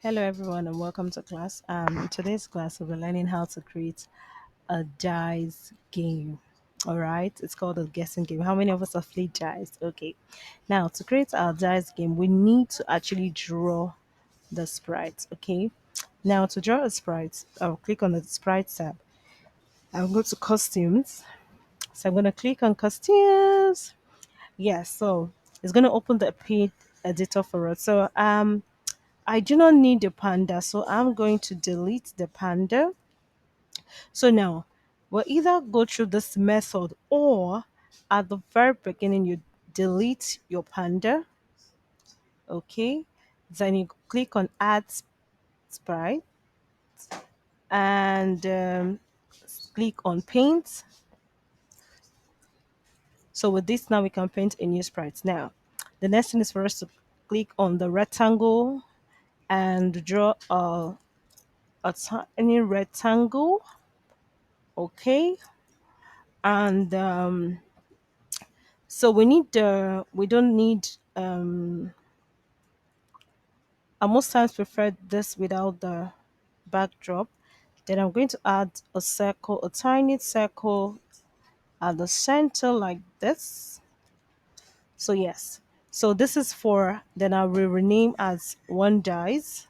Hello, everyone, and welcome to class. In today's class, we'll be learning how to create a dice game. All right, it's called a guessing game. How many of us have played dice? Okay, now to create our dice game, we need to actually draw the sprites. Okay, now to draw a sprite, I'll click on the sprite tab. I'll go to costumes. So I'm going to click on costumes. Yes, so it's going to open the page editor for us. So I do not need the panda, so I'm going to delete the panda. So now we'll either go through this method or at the very beginning you delete your panda. Okay. Then you click on add sprite and click on paint. So with this now we can paint a new sprite. Now the next thing is for us to click on the rectangle and draw a tiny rectangle. Okay. And so we don't need I most times prefer this without the backdrop. Then I'm going to add a circle, a tiny circle at the center like this. So yes. So this is for then I will rename as one dice.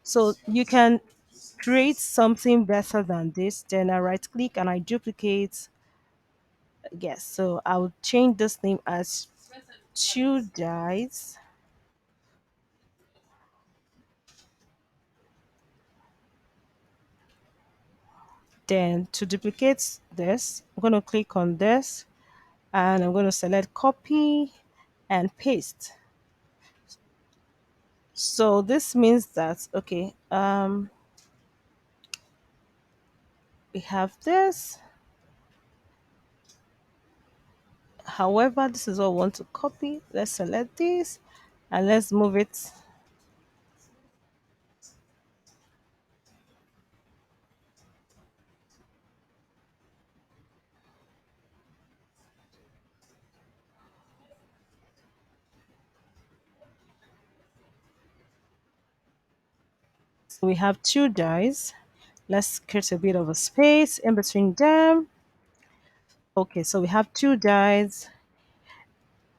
So you can create something better than this. Then I right click and I duplicate. Yes. So I'll change this name as two dice. Then to duplicate this, I'm going to click on this and I'm going to select copy and paste. So this means that, okay, we have this. However, this is what we want to copy. Let's select this and let's move it. So we have two dies. Let's create a bit of a space in between them. Okay, so we have two dies.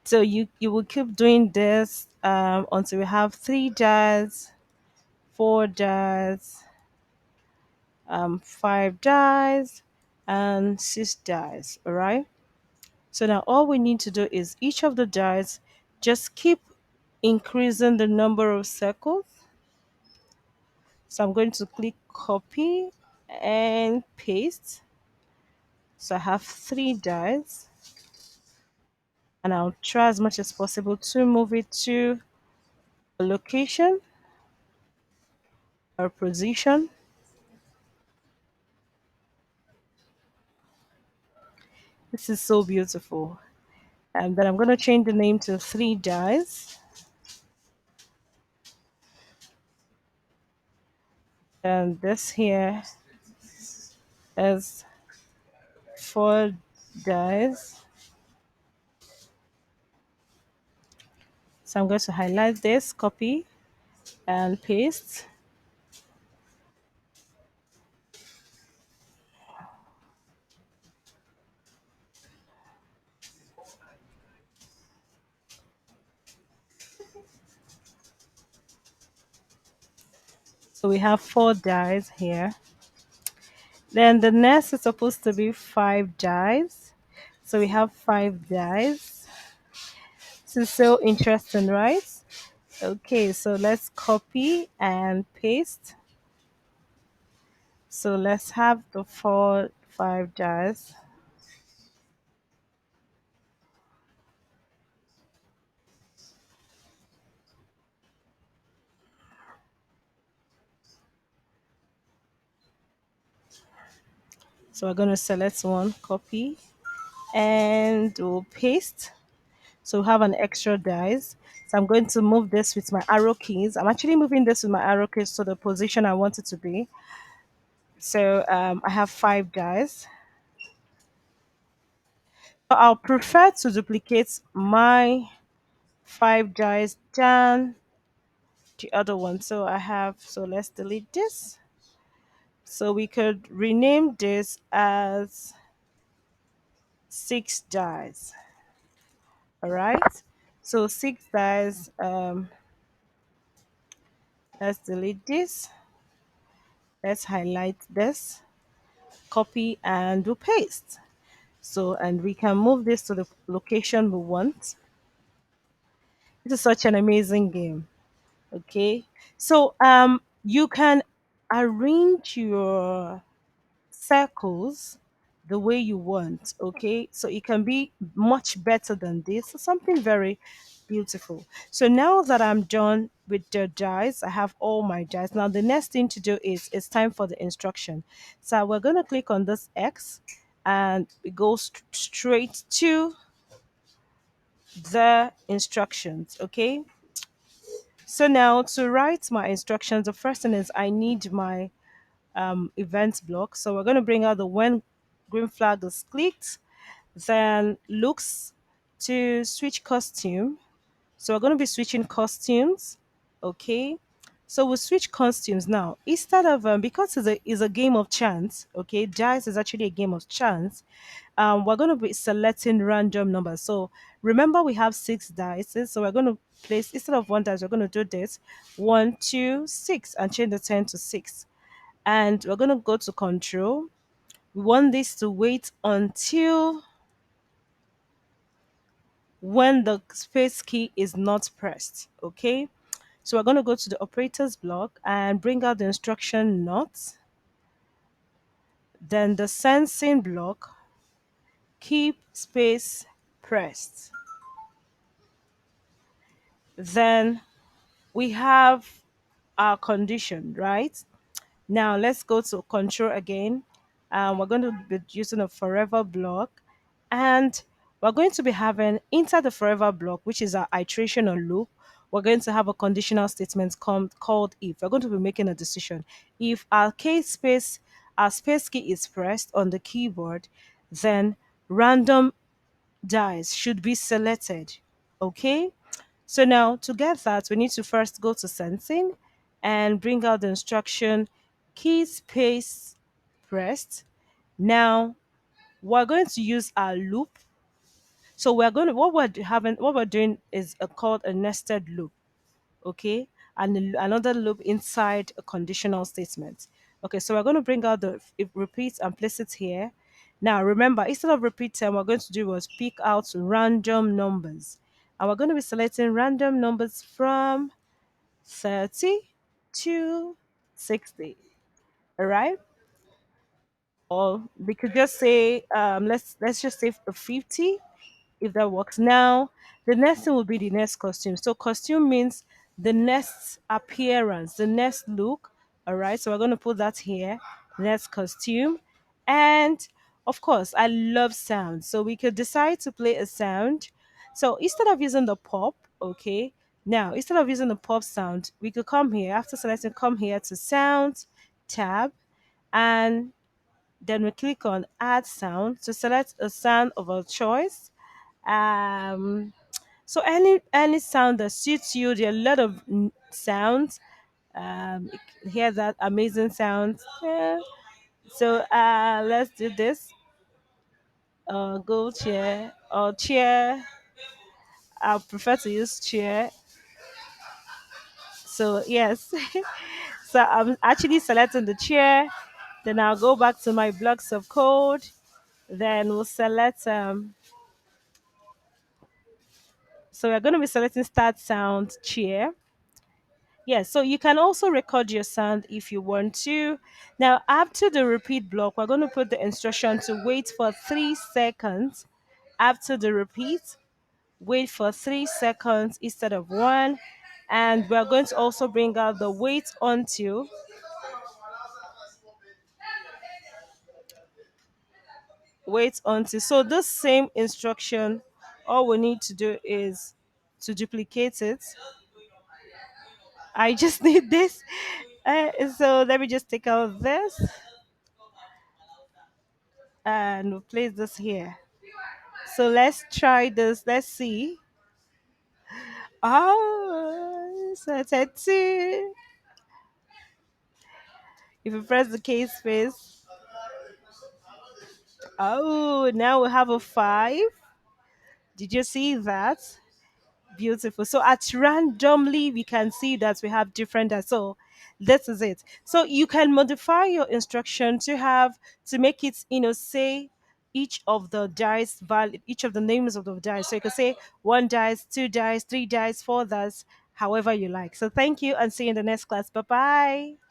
So you will keep doing this until we have three dies, four dies, five dies, and six dies. All right. So now all we need to do is each of the dies just keep increasing the number of circles. So I'm going to click copy and paste. So I have three dies, and I'll try as much as possible to move it to a location or position. This is so beautiful. And then I'm going to change the name to three dies. And this here is four dies. So I'm going to highlight this, copy and paste. So we have four dies here. Then the next is supposed to be five dies. So we have five dies. This is so interesting, right? Okay, so let's copy and paste. So let's have the five dies. So we're going to select one, copy, and we'll paste. So we have an extra dice. So I'm going to move this with my arrow keys. I'm actually moving this with my arrow keys to the position I want it to be. So I have five dice. So I'll prefer to duplicate my five dice than the other one. So I have, so let's delete this. So we could rename this as six dies. All right. So six dies. Let's delete this. Let's highlight this, copy and do paste. So, and we can move this to the location we want. This is such an amazing game. Okay. So, you can arrange your circles the way you want. Okay, so it can be much better than this. So something very beautiful. So now that I'm done with the dies, I have all my dies. Now the next thing to do is it's time for the instruction. So we're going to click on this X and it goes straight to the instructions. Okay, so now to write my instructions, the first thing is I need my events block. So we're going to bring out the when green flag is clicked, then looks to switch costume. So we're going to be switching costumes. Okay. So we'll switch costumes now. Instead of because it's a game of chance. Okay, dice is actually a game of chance. We're going to be selecting random numbers. So remember we have six dice. So we're going to place instead of one dice, we're going to do this 1, 2, 6 and change the 10 to 6, and we're going to go to control. We want this to wait until when the space key is not pressed. Okay, so we're going to go to the operators block and bring out the instruction not, then the sensing block, keep space pressed. Then we have our condition, right? Now let's go to control again. We're going to be using a forever block, and we're going to be having inside the forever block, which is our iteration or loop. We're going to have a conditional statement called if. We're going to be making a decision. If our space key is pressed on the keyboard, then random dice should be selected. Okay. So now to get that, we need to first go to sensing and bring out the instruction key space pressed. Now we're going to use our loop. So we're going to what we're doing is called a nested loop. Okay, and another loop inside a conditional statement. Okay, so we're going to bring out the if repeat and place it here. Now remember, instead of repeat term, we're going to do was pick out random numbers, and we're going to be selecting random numbers from 30 to 60. All right, or we could just say let's just say 50, if that works. Now, the next thing will be the next costume. So, costume means the next appearance, the next look. All right, so we're going to put that here. Next costume. And of course, I love sound. So, we could decide to play a sound. So, instead of using the pop, okay, now instead of using the pop sound, we could come here after selecting, come here to sound tab, and then we click on add sound to select a sound of our choice. um so any sound that suits you. There are a lot of sounds. You can hear that amazing sound. Yeah. So let's do this. Go chair or chair. I prefer to use chair. So yes. So I'm actually selecting the chair, then I'll go back to my blocks of code, then we'll select so we're going to be selecting start sound chair. Yes, so you can also record your sound if you want to. Now, after the repeat block, we're going to put the instruction to wait for 3 seconds. After the repeat, wait for 3 seconds instead of one. And we're going to also bring out the wait until. So this same instruction, all we need to do is to duplicate it. I just need this. So let me just take out this and we'll place this here. So let's try this. Let's see. Ah, So 32. If you press the case space, oh, now we have a 5. Did you see that? Beautiful. So at randomly, we can see that we have different. So this is it. So you can modify your instruction to have to make it, say each of the dice valid, each of the names of the dice. So you can say one dice, two dice, three dice, four dice, however you like. So thank you and see you in the next class. Bye bye.